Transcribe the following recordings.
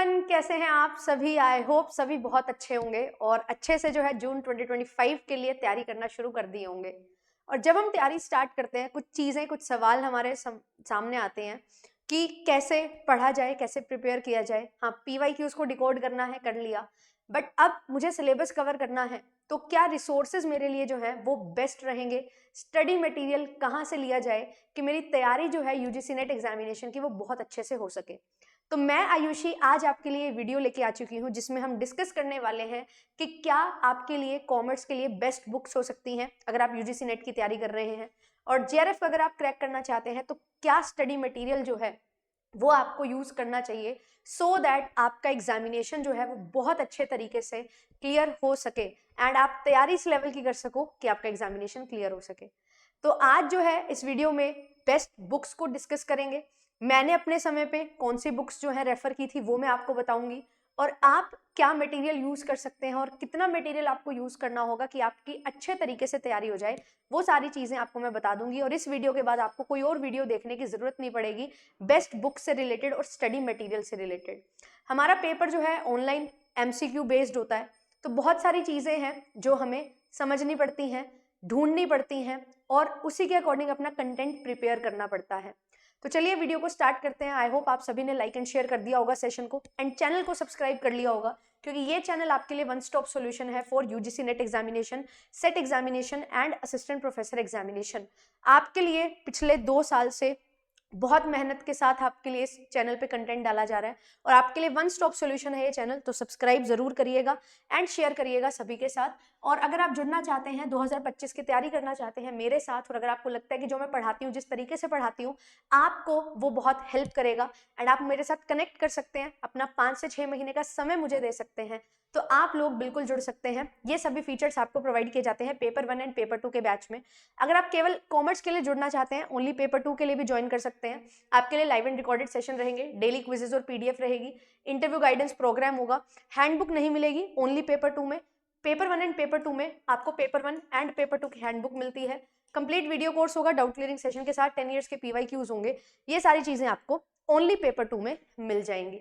Everyone, कैसे हैं आप सभी। आई होप सभी बहुत अच्छे होंगे और अच्छे से जो है जून 2025 के लिए तैयारी करना शुरू कर दिए होंगे। और जब हम तैयारी स्टार्ट करते हैं, कुछ चीज़ें, कुछ सवाल हमारे सामने आते हैं कि कैसे पढ़ा जाए, कैसे प्रिपेयर किया जाए। हाँ, PYQs को डिकोड करना है, कर लिया, बट अब मुझे सिलेबस कवर करना है, तो क्या रिसोर्सेज मेरे लिए जो है वो बेस्ट रहेंगे, स्टडी मटेरियल कहाँ से लिया जाए कि मेरी तैयारी जो है UGC नेट एग्जामिनेशन की वो बहुत अच्छे से हो सके। तो मैं आयुषी आज आपके लिए वीडियो लेके आ चुकी हूँ जिसमें हम डिस्कस करने वाले हैं कि क्या आपके लिए कॉमर्स के लिए बेस्ट बुक्स हो सकती हैं अगर आप UGC नेट की तैयारी कर रहे हैं, और JRF अगर आप क्रैक करना चाहते हैं तो क्या स्टडी मटेरियल जो है वो आपको यूज करना चाहिए सो दैट आपका एग्जामिनेशन जो है वो बहुत अच्छे तरीके से क्लियर हो सके एंड आप तैयारी इस लेवल की कर सको कि आपका एग्जामिनेशन क्लियर हो सके। तो आज जो है इस वीडियो में बेस्ट बुक्स को डिस्कस करेंगे। मैंने अपने समय पे कौन सी बुक्स जो है रेफर की थी वो मैं आपको बताऊंगी, और आप क्या मटेरियल यूज कर सकते हैं और कितना मटेरियल आपको यूज करना होगा कि आपकी अच्छे तरीके से तैयारी हो जाए, वो सारी चीजें आपको मैं बता दूंगी। और इस वीडियो के बाद आपको कोई और वीडियो देखने की जरूरत नहीं पड़ेगी बेस्ट बुक से रिलेटेड और स्टडी मटेरियल से रिलेटेड। हमारा पेपर जो है ऑनलाइन MCQ बेस्ड होता है, तो बहुत सारी चीजें हैं जो हमें समझनी पड़ती हैं, ढूंढनी पड़ती हैं और उसी के अकॉर्डिंग अपना कंटेंट प्रिपेयर करना पड़ता है। तो चलिए वीडियो को स्टार्ट करते हैं। आई होप आप सभी ने लाइक एंड शेयर कर दिया होगा सेशन को, एंड चैनल को सब्सक्राइब कर लिया होगा, क्योंकि ये चैनल आपके लिए वन स्टॉप सॉल्यूशन है for UGC net examination, set examination and assistant professor examination. आपके लिए पिछले 2 साल से बहुत मेहनत के साथ आपके लिए इस चैनल पे कंटेंट डाला जा रहा है और आपके लिए वन स्टॉप सॉल्यूशन है ये चैनल। तो सब्सक्राइब जरूर करिएगा एंड शेयर करिएगा सभी के साथ। और अगर आप जुड़ना चाहते हैं, 2025 की तैयारी करना चाहते हैं मेरे साथ, और अगर आपको लगता है कि जो मैं पढ़ाती हूँ, जिस तरीके से पढ़ाती हूँ, आपको वो बहुत हेल्प करेगा एंड आप मेरे साथ कनेक्ट कर सकते हैं, अपना 5 से 6 महीने का समय मुझे दे सकते हैं, तो आप लोग बिल्कुल जुड़ सकते हैं। ये सभी फीचर्स आपको प्रोवाइड किए जाते हैं पेपर 1 एंड पेपर 2 के बैच में। अगर आप केवल कॉमर्स के लिए जुड़ना चाहते हैं, ओनली पेपर 2 के लिए भी ज्वाइन कर सकते हैं। आपके लिए लाइव एंड रिकॉर्डेड सेशन रहेंगे, डेली क्विजेज और PDF रहेगी, इंटरव्यू गाइडेंस प्रोग्राम होगा, हैंडबुक नहीं मिलेगी ओनली पेपर 2 में। पेपर 1 एंड पेपर 2 में आपको पेपर 1 एंड पेपर 2 की हैंडबुक मिलती है। कंप्लीट वीडियो कोर्स होगा, डाउट क्लियरिंग सेशन के साथ 10 इयर्स के PYQs होंगे। ये सारी चीजें आपको ओनली पेपर 2 में मिल जाएंगी,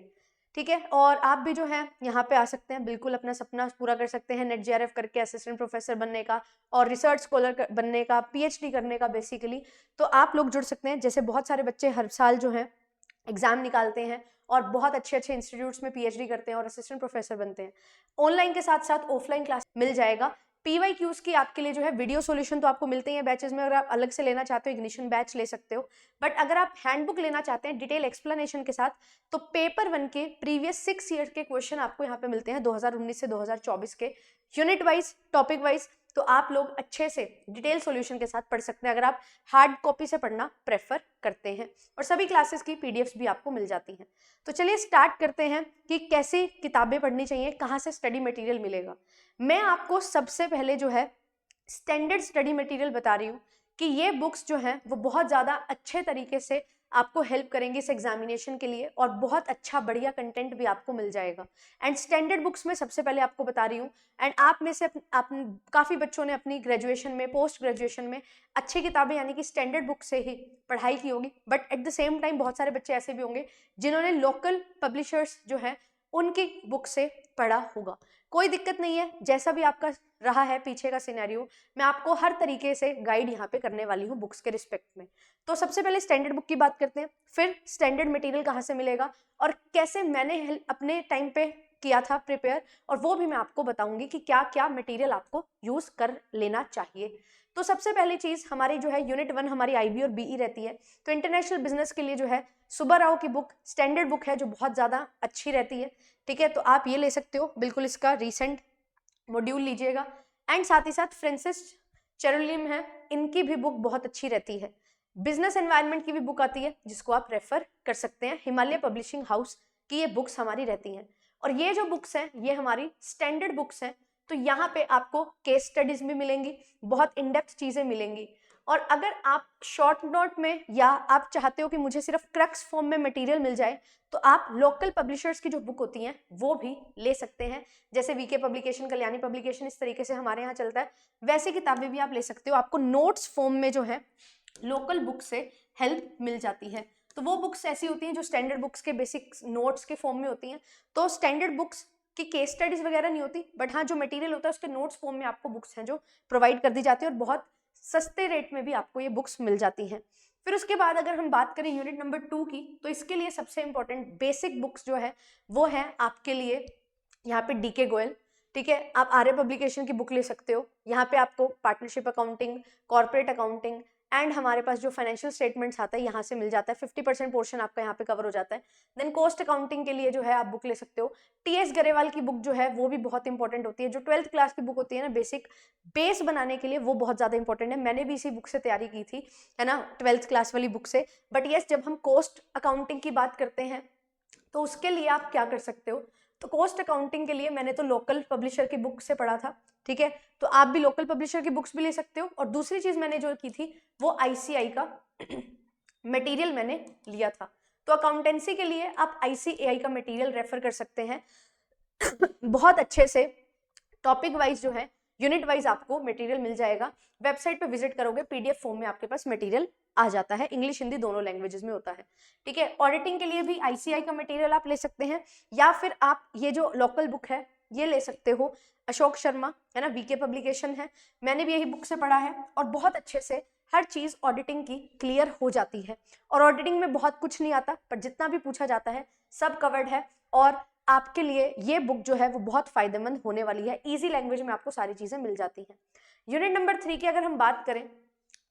ठीक है। और आप भी जो है यहाँ पे आ सकते हैं, बिल्कुल अपना सपना पूरा कर सकते हैं नेट JRF करके असिस्टेंट प्रोफेसर बनने का और रिसर्च स्कॉलर बनने का, PhD करने का बेसिकली। तो आप लोग जुड़ सकते हैं। जैसे बहुत सारे बच्चे हर साल जो है एग्जाम निकालते हैं और बहुत अच्छे अच्छे इंस्टीट्यूट्स में PhD करते हैं और असिस्टेंट प्रोफेसर बनते हैं। ऑनलाइन के साथ साथ ऑफलाइन क्लास मिल जाएगा। PYQs की आपके लिए जो है वीडियो सॉल्यूशन तो आपको मिलते ही हैं बैचेस में। अगर आप अलग से लेना चाहते हो, इग्निशन बैच ले सकते हो, बट अगर आप हैंडबुक लेना चाहते हैं डिटेल एक्सप्लेनेशन के साथ, तो पेपर 1 के प्रीवियस 6 ईयर के क्वेश्चन आपको यहाँ पे मिलते हैं 2019 से 2024 के, यूनिट वाइज, टॉपिक वाइज। तो आप लोग अच्छे से डिटेल सॉल्यूशन के साथ पढ़ सकते हैं अगर आप हार्ड कॉपी से पढ़ना प्रेफर करते हैं, और सभी क्लासेस की PDFs भी आपको मिल जाती हैं। तो चलिए स्टार्ट करते हैं कि कैसी किताबें पढ़नी चाहिए, कहाँ से स्टडी मटेरियल मिलेगा। मैं आपको सबसे पहले जो है स्टैंडर्ड स्टडी मटेरियल बता रही हूँ कि ये बुक्स जो हैं वो बहुत ज़्यादा अच्छे तरीके से आपको हेल्प करेंगे इस एग्जामिनेशन के लिए, और बहुत अच्छा बढ़िया कंटेंट भी आपको मिल जाएगा। एंड स्टैंडर्ड बुक्स में सबसे पहले आपको बता रही हूँ, एंड आप में से काफ़ी बच्चों ने अपनी ग्रेजुएशन में, पोस्ट ग्रेजुएशन में अच्छी किताबें यानी कि स्टैंडर्ड बुक से ही पढ़ाई की होगी, but at the same time बहुत सारे बच्चे ऐसे भी होंगे जिन्होंने लोकल पब्लिशर्स जो है उनकी बुक से पढ़ा होगा। कोई दिक्कत नहीं है, जैसा भी आपका रहा है पीछे का सिनेरियो, मैं आपको हर तरीके से गाइड यहाँ पे करने वाली हूँ बुक्स के रिस्पेक्ट में। तो सबसे पहले स्टैंडर्ड बुक की बात करते हैं, फिर स्टैंडर्ड मटेरियल कहाँ से मिलेगा और कैसे मैंने अपने टाइम पे किया था प्रिपेयर, और वो भी मैं आपको बताऊंगी कि क्या क्या मटेरियल आपको यूज कर लेना चाहिए। तो सबसे पहली चीज हमारी जो है यूनिट 1 हमारी IB और BE रहती है। तो इंटरनेशनल बिजनेस के लिए जो है सुब्बा राव की बुक स्टैंडर्ड बुक है जो बहुत ज्यादा अच्छी रहती है, ठीक है। तो आप ये ले सकते हो, बिल्कुल इसका रिसेंट मॉड्यूल लीजिएगा। एंड साथ ही साथ फ्रांसिस चेरुलियम है, इनकी भी बुक बहुत अच्छी रहती है। बिजनेस एनवायरनमेंट की भी बुक आती है जिसको आप रेफर कर सकते हैं, हिमालय पब्लिशिंग हाउस की ये बुक्स हमारी रहती हैं। और ये जो बुक्स हैं ये हमारी स्टैंडर्ड बुक्स हैं, तो यहाँ पे आपको केस स्टडीज भी मिलेंगी, बहुत इनडेप्थ चीजें मिलेंगी। और अगर आप शॉर्ट नोट में या आप चाहते हो कि मुझे सिर्फ क्रक्स फॉर्म में मटेरियल मिल जाए, तो आप लोकल पब्लिशर्स की जो बुक होती हैं वो भी ले सकते हैं। जैसे VK पब्लिकेशन, कल्याणी पब्लिकेशन, इस तरीके से हमारे यहाँ चलता है, वैसे किताबें भी आप ले सकते हो। आपको नोट्स फॉर्म में जो है लोकल बुक से हेल्प मिल जाती है। तो वो बुक्स ऐसी होती हैं जो स्टैंडर्ड बुक्स के बेसिक नोट्स के फॉर्म में होती हैं। तो स्टैंडर्ड बुक्स की केस स्टडीज वगैरह नहीं होती, बट हाँ जो मटेरियल होता है उसके नोट्स फॉर्म में आपको बुक्स हैं जो प्रोवाइड कर दी जाती है और बहुत सस्ते रेट में भी आपको ये बुक्स मिल जाती हैं। फिर उसके बाद अगर हम बात करें यूनिट नंबर 2 की, तो इसके लिए सबसे इंपॉर्टेंट बेसिक बुक्स जो है वो है आपके लिए यहाँ पे डीके गोयल, ठीक है। आप आर्य पब्लिकेशन की बुक ले सकते हो। यहाँ पे आपको partnership accounting, corporate accounting and हमारे पास जो फाइनेंशियल स्टेटमेंट्स आता है यहाँ से मिल जाता है। 50% पोर्शन आपका यहाँ पे कवर हो जाता है। देन कॉस्ट अकाउंटिंग के लिए जो है आप बुक ले सकते हो। टीएस गरेवाल की बुक जो है वो भी बहुत इंपॉर्टेंट होती है। जो 12th क्लास की बुक होती है ना, बेसिक बेस बनाने के लिए, वो बहुत ज़्यादा इंपॉर्टेंट है। मैंने भी इसी बुक से तैयारी की थी, है ना, 12th क्लास वाली बुक से। बट यस, जब हम कॉस्ट अकाउंटिंग की बात करते हैं तो उसके लिए आप क्या कर सकते हो, तो कॉस्ट अकाउंटिंग के लिए मैंने तो लोकल पब्लिशर की बुक से पढ़ा था, ठीक है। तो आप भी लोकल पब्लिशर की बुक्स भी ले सकते हो। और दूसरी चीज मैंने जो की थी वो आईसीआई का मटेरियल मैंने लिया था। तो अकाउंटेंसी के लिए आप आईसीएआई का मटेरियल रेफर कर सकते हैं। बहुत अच्छे से टॉपिक वाइज जो है, यूनिट वाइज आपको मटेरियल मिल जाएगा। वेबसाइट पे विजिट करोगे, पीडीएफ फॉर्म में आपके पास मटेरियल आ जाता है। इंग्लिश हिंदी दोनों लैंग्वेजेस में होता है, ठीक है। ऑडिटिंग के लिए भी आईसीआई का मटेरियल आप ले सकते हैं, या फिर आप ये जो लोकल बुक है ये ले सकते हो, अशोक शर्मा, है ना, वीके पब्लिकेशन है। मैंने भी यही बुक से पढ़ा है और बहुत अच्छे से हर चीज ऑडिटिंग की क्लियर हो जाती है। और ऑडिटिंग में बहुत कुछ नहीं आता, पर जितना भी पूछा जाता है सब कवर्ड है। और आपके लिए ये बुक जो है वो बहुत फायदेमंद होने वाली है। इजी लैंग्वेज में आपको सारी चीजें मिल जाती हैं। यूनिट नंबर 3 की अगर हम बात करें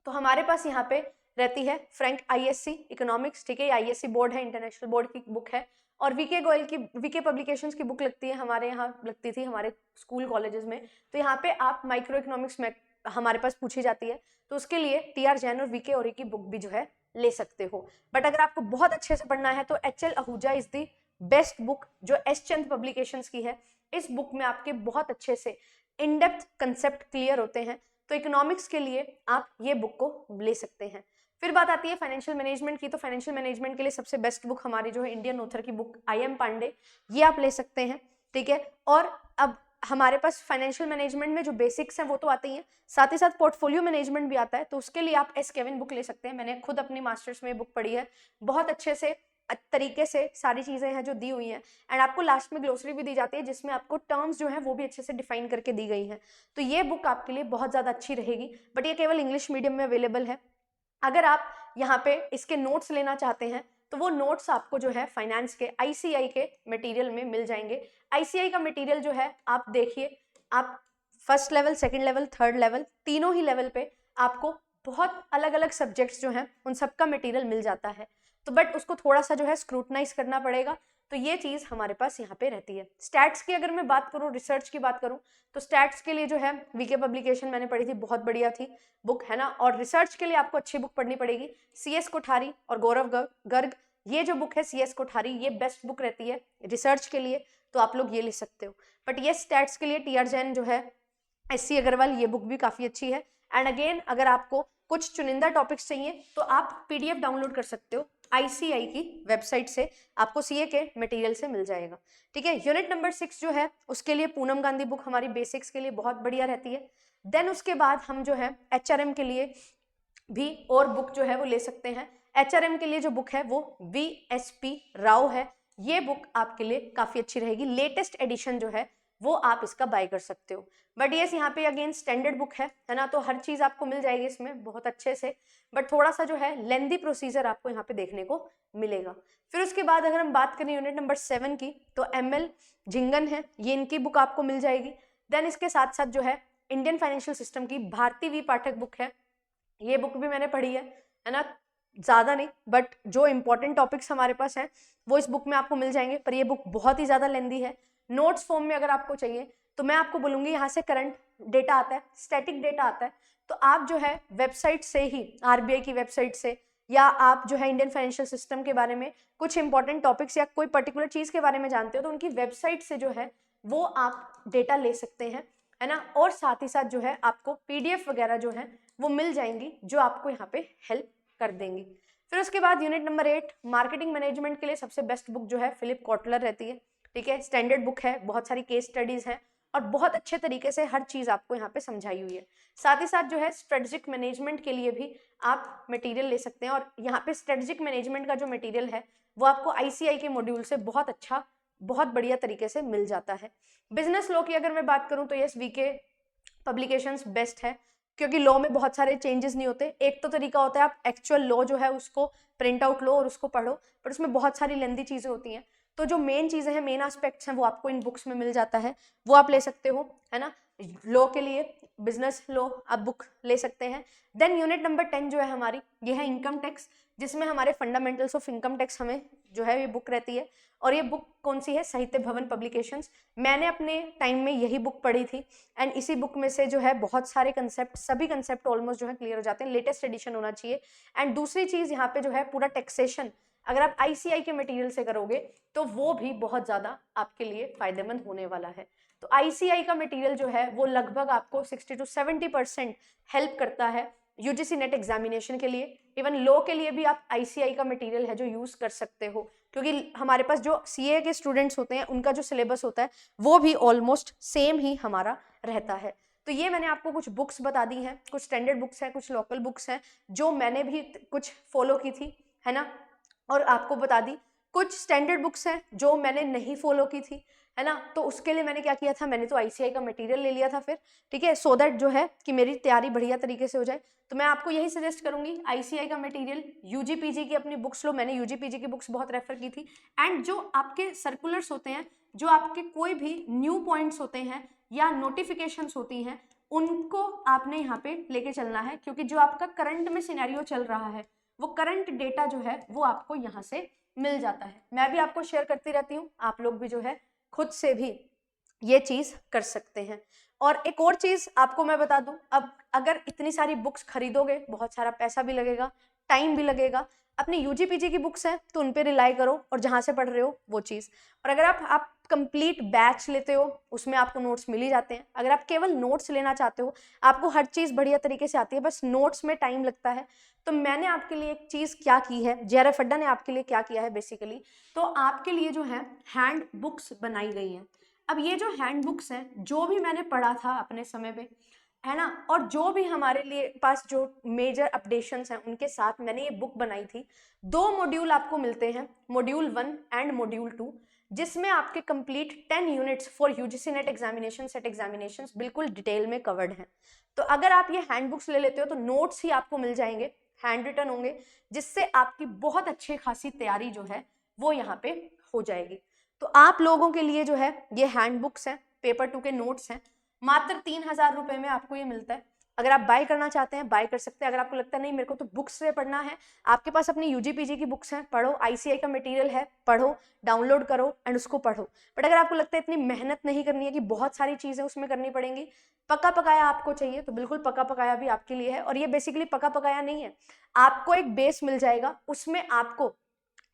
तो हमारे पास यहाँ पे रहती है फ्रैंक आईएससी इकोनॉमिक्स, ठीक है। आईएससी बोर्ड है, इंटरनेशनल बोर्ड की बुक है। और वीके गोयल की, वीके पब्लिकेशंस की बुक लगती है, हमारे यहाँ लगती थी हमारे स्कूल कॉलेजेस में। तो यहाँ पे आप माइक्रो इकोनॉमिक्स में हमारे पास पूछी जाती है, तो उसके लिए टीआर जैन और वीके ओरी की बुक भी जो है ले सकते हो। बट अगर आपको बहुत अच्छे से पढ़ना है तो HL Ahuja is the best book, जो एस चंद पब्लिकेशंस की है। इस बुक में आपके बहुत अच्छे से इन डेप्थ कंसेप्ट क्लियर होते हैं। तो इकोनॉमिक्स के लिए आप ये बुक को ले सकते हैं। फिर बात आती है फाइनेंशियल मैनेजमेंट की। तो फाइनेंशियल मैनेजमेंट के लिए सबसे बेस्ट बुक हमारी जो है इंडियन ऑथर की बुक आई एम पांडे, ये आप ले सकते हैं, ठीक है। और अब हमारे पास फाइनेंशियल मैनेजमेंट में जो बेसिक्स हैं वो तो आते ही हैं, साथ ही साथ पोर्टफोलियो मैनेजमेंट भी आता है। तो उसके लिए आप एस केविन बुक ले सकते हैं। मैंने खुद अपनी मास्टर्स में बुक पढ़ी है, बहुत अच्छे से तरीके से सारी चीजें हैं जो दी हुई हैं। एंड आपको लास्ट में ग्लोसरी भी दी जाती है जिसमें आपको टर्म्स जो है वो भी अच्छे से डिफाइन करके दी गई हैं। तो ये बुक आपके लिए बहुत ज्यादा अच्छी रहेगी। बट ये केवल इंग्लिश मीडियम में अवेलेबल है। अगर आप यहाँ पे इसके नोट्स लेना चाहते हैं तो वो नोट्स आपको जो है फाइनेंस के आईसीआई के मटेरियल में मिल जाएंगे। आईसीआई का मटेरियल जो है आप देखिए, आप first level, second level, third level, तीनों ही लेवल पे आपको बहुत अलग अलग सब्जेक्ट्स जो हैं उन सबका मटेरियल मिल जाता है। तो बट उसको थोड़ा सा जो है स्क्रूटनाइज करना पड़ेगा। तो ये चीज हमारे पास यहाँ पे रहती है। स्टैट्स की अगर मैं बात करूँ, रिसर्च की बात करूँ, तो स्टैट्स के लिए जो है वीके पब्लिकेशन मैंने पढ़ी थी, बहुत बढ़िया थी बुक, है ना। और रिसर्च के लिए आपको अच्छी बुक पढ़नी पड़ेगी, सीएस कोठारी और गौरव गर्ग, ये जो बुक है सीएस कोठारी, ये बेस्ट बुक रहती है रिसर्च के लिए। तो आप लोग ये ले सकते हो। बट ये स्टैट्स के लिए टीआर जैन जो है, एससी अग्रवाल, ये बुक भी काफी अच्छी है। एंड अगेन अगर आपको कुछ चुनिंदा टॉपिक्स चाहिए तो आप पीडीएफ डाउनलोड कर सकते हो आईसीआई की वेबसाइट से, आपको सीए के मटेरियल से मिल जाएगा, ठीक है। यूनिट नंबर 6 जो है उसके लिए पूनम गांधी बुक हमारी बेसिक्स के लिए बहुत बढ़िया रहती है। देन उसके बाद हम जो है एचआरएम के लिए भी और बुक जो है वो ले सकते हैं। एचआरएम के लिए जो बुक है वो वीएसपी राव है। ये बुक आपके लिए काफी अच्छी रहेगी, लेटेस्ट एडिशन जो है वो आप इसका बाय कर सकते हो। बट ये यहाँ पे अगेन स्टैंडर्ड बुक है ना, तो हर चीज आपको मिल जाएगी इसमें बहुत अच्छे से। बट थोड़ा सा जो है लेंदी प्रोसीजर आपको यहाँ पे देखने को मिलेगा। फिर उसके बाद अगर हम बात करें यूनिट नंबर 7 की, तो एमएल झिंगन है, ये इनकी बुक आपको मिल जाएगी। देन इसके साथ साथ जो है इंडियन फाइनेंशियल सिस्टम की भारती वी पाठक बुक है, ये बुक भी मैंने पढ़ी है ना, ज्यादा नहीं बट जो इंपॉर्टेंट टॉपिक्स हमारे पास हैं वो इस बुक में आपको मिल जाएंगे। पर ये बुक बहुत ही ज्यादा लेंदी है। नोट्स फॉर्म में अगर आपको चाहिए तो मैं आपको बोलूंगी, यहाँ से करंट डेटा आता है, स्टैटिक डेटा आता है, तो आप जो है वेबसाइट से ही, आरबीआई की वेबसाइट से, या आप जो है इंडियन फाइनेंशियल सिस्टम के बारे में कुछ इंपॉर्टेंट टॉपिक्स या कोई पर्टिकुलर चीज के बारे में जानते हो तो उनकी वेबसाइट से जो है वो आप डेटा ले सकते हैं, है ना। और साथ ही साथ जो है आपको पीडीएफ वगैरह जो है वो मिल जाएंगी जो आपको यहाँ पे हेल्प कर देंगी। फिर उसके बाद यूनिट नंबर 8 मार्केटिंग मैनेजमेंट के लिए सबसे बेस्ट बुक जो है फिलिप कॉटलर रहती है, ठीक है। स्टैंडर्ड बुक है, बहुत सारी केस स्टडीज हैं और बहुत अच्छे तरीके से हर चीज़ आपको यहाँ पे समझाई हुई है। साथ ही साथ जो है स्ट्रेटेजिक मैनेजमेंट के लिए भी आप मटेरियल ले सकते हैं, और यहाँ पे स्ट्रेटेजिक मैनेजमेंट का जो मटेरियल है वो आपको ICI के मॉड्यूल से बहुत अच्छा, बहुत बढ़िया तरीके से मिल जाता है। बिजनेस लॉ की अगर मैं बात करूँ तो यस, VK पब्लिकेशंस बेस्ट है, क्योंकि लॉ में बहुत सारे चेंजेस नहीं होते। एक तो तरीका होता है आप एक्चुअल लॉ जो है उसको प्रिंट आउट लो और उसको पढ़ो, पर उसमें बहुत सारी लेंदी चीज़ें होती हैं। तो जो मेन चीज़ें हैं, मेन एस्पेक्ट्स हैं, वो आपको इन बुक्स में मिल जाता है, वो आप ले सकते हो, है ना। लॉ के लिए बिजनेस लॉ आप बुक ले सकते हैं। देन यूनिट नंबर 10 जो है हमारी, ये है इनकम टैक्स, जिसमें हमारे फंडामेंटल्स ऑफ इनकम टैक्स हमें जो है ये बुक रहती है। और ये बुक कौन सी है? साहित्य भवन पब्लिकेशंस। मैंने अपने टाइम में यही बुक पढ़ी थी, एंड इसी बुक में से जो है बहुत सारे कंसेप्ट, सभी कंसेप्ट ऑलमोस्ट जो है क्लियर हो जाते हैं। लेटेस्ट एडिशन होना चाहिए। एंड दूसरी चीज़ यहाँ पे जो है पूरा टैक्सेशन अगर आप ICI के मटेरियल से करोगे तो वो भी बहुत ज़्यादा आपके लिए फायदेमंद होने वाला है। तो ICI का मटेरियल जो है वो लगभग आपको 60 to 70% हेल्प करता है UGC नेट एग्जामिनेशन के लिए। इवन लॉ के लिए भी आप ICI का मटेरियल है जो यूज़ कर सकते हो, क्योंकि हमारे पास जो CA के स्टूडेंट्स होते हैं उनका जो सिलेबस होता है वो भी ऑलमोस्ट सेम ही हमारा रहता है। तो ये मैंने आपको कुछ बुक्स बता दी हैं, कुछ स्टैंडर्ड बुक्स हैं, कुछ लोकल बुक्स हैं जो मैंने भी कुछ फॉलो की थी, है ना, और आपको बता दी। कुछ स्टैंडर्ड बुक्स हैं जो मैंने नहीं फॉलो की थी, है ना, तो उसके लिए मैंने क्या किया था, मैंने तो ICI का मटेरियल ले लिया था फिर, ठीक है, सो दैट जो है कि मेरी तैयारी बढ़िया तरीके से हो जाए। तो मैं आपको यही सजेस्ट करूंगी, ICI का मटेरियल, UG-PG की अपनी बुक्स लो। मैंने UG-PG की बुक्स बहुत रेफर की थी। एंड जो आपके सर्कुलर्स होते हैं, जो आपके कोई भी न्यू पॉइंट्स होते हैं या नोटिफिकेशंस होती हैं, उनको आपने यहाँ पे लेके चलना है, क्योंकि जो आपका करंट में सिनेरियो चल रहा है वो करंट डेटा जो है वो आपको यहाँ से मिल जाता है। मैं भी आपको शेयर करती रहती हूँ, आप लोग भी जो है खुद से भी ये चीज़ कर सकते हैं। और एक और चीज़ आपको मैं बता दूं, अब अगर इतनी सारी बुक्स खरीदोगे बहुत सारा पैसा भी लगेगा, टाइम भी लगेगा। अपनी UG-PG की बुक्स हैं तो उन पे रिलाई करो और जहाँ से पढ़ रहे हो वो चीज़। और अगर आप कंप्लीट बैच लेते हो उसमें आपको नोट्स मिल ही जाते हैं। अगर आप केवल नोट्स लेना चाहते हो, आपको हर चीज़ बढ़िया तरीके से आती है, बस नोट्स में टाइम लगता है, तो मैंने आपके लिए एक चीज़ क्या की है, JRF अड्डा ने आपके लिए क्या किया है बेसिकली, तो आपके लिए जो है हैंड बुक्स बनाई गई हैं। अब ये जो हैंड बुक्स हैं, जो भी मैंने पढ़ा था अपने समय पे, है ना, और जो भी हमारे लिए पास जो मेजर अपडेशंस हैं उनके साथ मैंने ये बुक बनाई थी। 2 मॉड्यूल आपको मिलते हैं, मॉड्यूल 1 एंड मॉड्यूल 2, जिसमें आपके complete 10 units for UGC net examination, set examination बिल्कुल डिटेल में कवर्ड हैं। तो अगर आप ये हैंड बुक्स ले लेते हो तो नोट्स ही आपको मिल जाएंगे, हैंड रिटन होंगे, जिससे आपकी बहुत अच्छी खासी तैयारी जो है वो यहाँ पे हो जाएगी। तो आप लोगों के लिए जो है ये हैंड बुक्स हैं, पेपर 2 के नोट्स हैं, मात्र 3000 रुपये में आपको ये मिलता है। अगर आप बाय करना चाहते हैं बाय कर सकते हैं। अगर आपको लगता है नहीं मेरे को तो बुक्स से पढ़ना है, आपके पास अपनी UG-PG की बुक्स हैं, पढ़ो, ICI का मटेरियल है, पढ़ो, डाउनलोड करो एंड उसको पढ़ो। बट अगर आपको लगता है इतनी मेहनत नहीं करनी है कि बहुत सारी चीज़ें उसमें करनी पड़ेंगी, पका पकाया आपको चाहिए, तो बिल्कुल पका पकाया भी आपके लिए है। और ये बेसिकली पका पकाया नहीं है, आपको एक बेस मिल जाएगा, उसमें आपको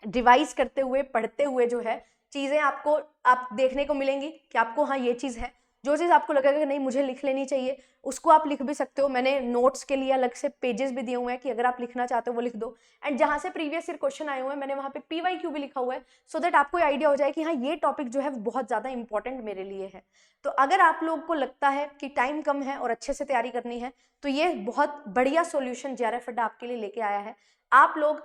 रिवाइज करते हुए, पढ़ते हुए जो है चीज़ें आपको आप देखने को मिलेंगी कि आपको हाँ ये चीज़ है। जो चीज़ आपको लगेगा कि नहीं मुझे लिख लेनी चाहिए, उसको आप लिख भी सकते हो। मैंने नोट्स के लिए अलग से पेजेस भी दिए हुए हैं कि अगर आप लिखना चाहते हो वो लिख दो। एंड जहाँ से प्रीवियस ईयर क्वेश्चन आए हुए हैं मैंने वहाँ पे PYQ भी लिखा हुआ है, सो दैट आपको आइडिया हो जाए कि हाँ ये टॉपिक जो है वो बहुत ज़्यादा इंपॉर्टेंट मेरे लिए है। तो अगर आप लोग को लगता है कि टाइम कम है और अच्छे से तैयारी करनी है, तो ये बहुत बढ़िया सोल्यूशन JRF अड्डा आपके लिए लेके आया है। आप लोग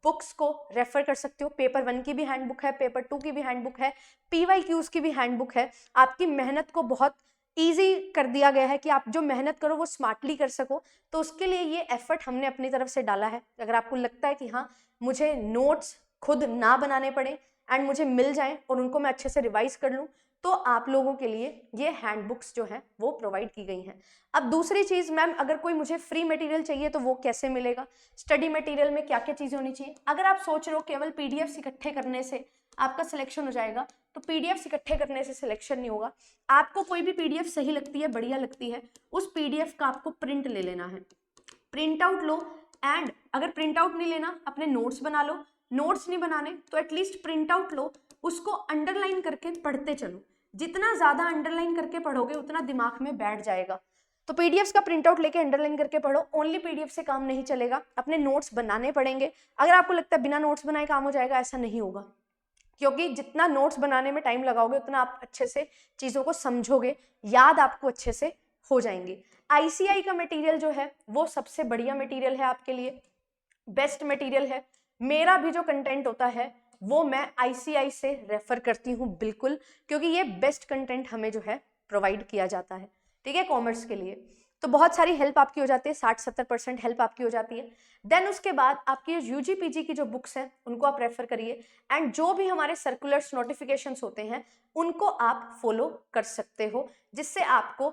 बुक्स को रेफर कर सकते हो, पेपर 1 की भी हैंडबुक है, पेपर 2 की भी हैंडबुक है, PYQs की भी हैंडबुक है। आपकी मेहनत को बहुत ईजी कर दिया गया है कि आप जो मेहनत करो वो स्मार्टली कर सको। तो उसके लिए ये एफर्ट हमने अपनी तरफ से डाला है। अगर आपको लगता है कि हाँ मुझे नोट्स खुद ना बनाने पड़े एंड मुझे मिल जाएं और उनको मैं अच्छे से रिवाइज कर लूँ, तो आप लोगों के लिए ये हैंडबुक्स जो हैं वो प्रोवाइड की गई हैं। अब दूसरी चीज़, मैम अगर कोई मुझे फ्री मटेरियल चाहिए तो वो कैसे मिलेगा? स्टडी मटेरियल में क्या क्या चीज़ें होनी चाहिए? अगर आप सोच रहे हो केवल PDFs इकट्ठे करने से आपका सिलेक्शन हो जाएगा, तो PDFs इकट्ठे करने से सिलेक्शन नहीं होगा। आपको कोई भी PDF सही लगती है, बढ़िया लगती है, उस PDF का आपको प्रिंट ले लेना है, प्रिंट आउट लो। एंड अगर प्रिंट आउट नहीं लेना, अपने नोट्स बना लो। नोट्स नहीं बनाने तो एटलीस्ट प्रिंट आउट लो, उसको अंडरलाइन करके पढ़ते चलो। जितना ज्यादा अंडरलाइन करके पढ़ोगे उतना दिमाग में बैठ जाएगा। तो PDFs का प्रिंट आउट लेके अंडरलाइन करके पढ़ो। ओनली PDF से काम नहीं चलेगा, अपने नोट्स बनाने पड़ेंगे। अगर आपको लगता है बिना नोट्स बनाए काम हो जाएगा, ऐसा नहीं होगा, क्योंकि जितना नोट्स बनाने में टाइम लगाओगे उतना आप अच्छे से चीज़ों को समझोगे, याद आपको अच्छे से हो जाएंगी। ICI का मटेरियल जो है वो सबसे बढ़िया मटेरियल है आपके लिए, बेस्ट मटेरियल है। मेरा भी जो कंटेंट होता है वो मैं ICI से रेफर करती हूँ बिल्कुल, क्योंकि ये बेस्ट कंटेंट हमें जो है प्रोवाइड किया जाता है, ठीक है, कॉमर्स के लिए। तो बहुत सारी हेल्प आपकी हो जाती है, 60-70% हेल्प आपकी हो जाती है। देन उसके बाद आपकी UG PG की जो बुक्स हैं उनको आप रेफर करिए, एंड जो भी हमारे सर्कुलर्स नोटिफिकेशंस होते हैं उनको आप फॉलो कर सकते हो, जिससे आपको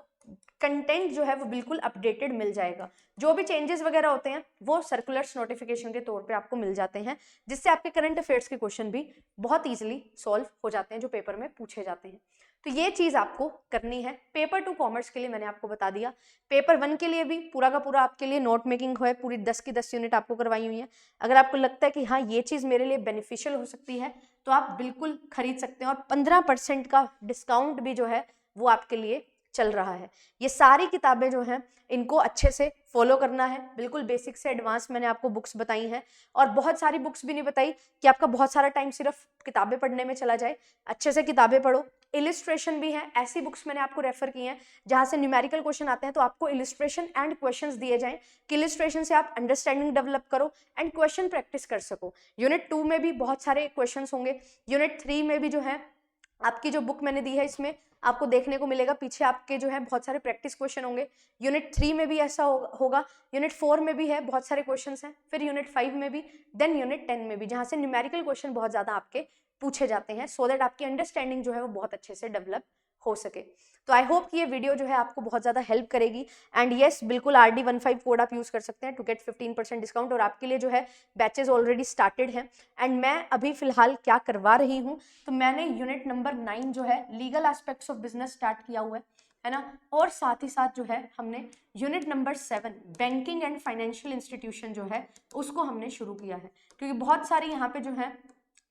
कंटेंट जो है वो बिल्कुल अपडेटेड मिल जाएगा। जो भी चेंजेस वगैरह होते हैं वो सर्कुलर्स नोटिफिकेशन के तौर पे आपको मिल जाते हैं, जिससे आपके करंट अफेयर्स के क्वेश्चन भी बहुत इजीली सॉल्व हो जाते हैं जो पेपर में पूछे जाते हैं। तो ये चीज़ आपको करनी है। पेपर 2 कॉमर्स के लिए मैंने आपको बता दिया। पेपर 1 के लिए भी पूरा का पूरा आपके लिए नोट मेकिंग है, पूरी 10 की 10 यूनिट आपको करवाई हुई है। अगर आपको लगता है कि हाँ ये चीज़ मेरे लिए बेनिफिशियल हो सकती है तो आप बिल्कुल खरीद सकते हैं, और 15% का डिस्काउंट भी जो है वो आपके लिए चल रहा है। ये सारी किताबें जो हैं इनको अच्छे से फॉलो करना है, बिल्कुल बेसिक से एडवांस मैंने आपको बुक्स बताई हैं, और बहुत सारी बुक्स भी नहीं बताई कि आपका बहुत सारा टाइम सिर्फ किताबें पढ़ने में चला जाए। अच्छे से किताबें पढ़ो, इलिस्ट्रेशन भी है, ऐसी बुक्स मैंने आपको रेफर की हैं जहां से न्यूमेरिकल क्वेश्चन आते हैं तो आपको इलिस्ट्रेशन एंड क्वेश्चंस दिए जाएं कि इलिस्ट्रेशन से आप अंडरस्टैंडिंग डेवलप करो एंड क्वेश्चन प्रैक्टिस कर सको। यूनिट 2 में भी बहुत सारे क्वेश्चंस होंगे, यूनिट 3 में भी जो है आपकी जो बुक मैंने दी है इसमें आपको देखने को मिलेगा पीछे आपके जो है बहुत सारे प्रैक्टिस क्वेश्चन होंगे। यूनिट 3 में भी ऐसा होगा, यूनिट 4 में भी है, बहुत सारे क्वेश्चंस हैं, फिर यूनिट 5 में भी, देन यूनिट 10 में भी, जहां से न्यूमेरिकल क्वेश्चन बहुत ज्यादा आपके पूछे जाते हैं, सो दैट आपकी अंडरस्टैंडिंग जो है वो बहुत अच्छे से डेवलप हो सके। तो आई होप कि ये वीडियो जो है आपको बहुत ज़्यादा हेल्प करेगी। एंड येस, बिल्कुल RD15 कोड आप यूज़ कर सकते हैं टू गेट 15% डिस्काउंट, और आपके लिए जो है बैचेज ऑलरेडी स्टार्टेड हैं। एंड मैं अभी फिलहाल क्या करवा रही हूँ, तो मैंने यूनिट नंबर 9 जो है legal aspects of business start किया हुआ है ना, और साथ ही साथ जो है हमने unit number 7 banking and financial institution जो है उसको हमने शुरू किया है, क्योंकि बहुत सारी यहाँ पे जो है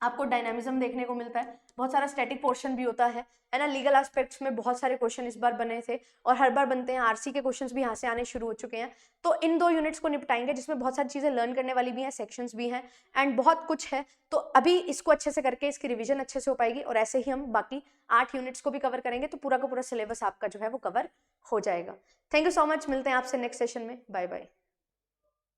आपको डायनामिज्म देखने को मिलता है, बहुत सारा स्टैटिक पोर्शन भी होता है ना। लीगल एस्पेक्ट्स में बहुत सारे क्वेश्चन इस बार बने थे और हर बार बनते हैं, RC के क्वेश्चंस भी यहाँ से आने शुरू हो चुके हैं। तो इन 2 यूनिट्स को निपटाएंगे जिसमें बहुत सारी चीज़ें लर्न करने वाली भी हैं, सेक्शंस भी हैं एंड बहुत कुछ है। तो अभी इसको अच्छे से करके इसकी रिविजन अच्छे से हो पाएगी, और ऐसे ही हम बाकी 8 यूनिट्स को भी कवर करेंगे, तो पूरा का पूरा सिलेबस आपका जो है वो कवर हो जाएगा। थैंक यू सो मच, मिलते हैं आपसे नेक्स्ट सेशन में, बाय बाय।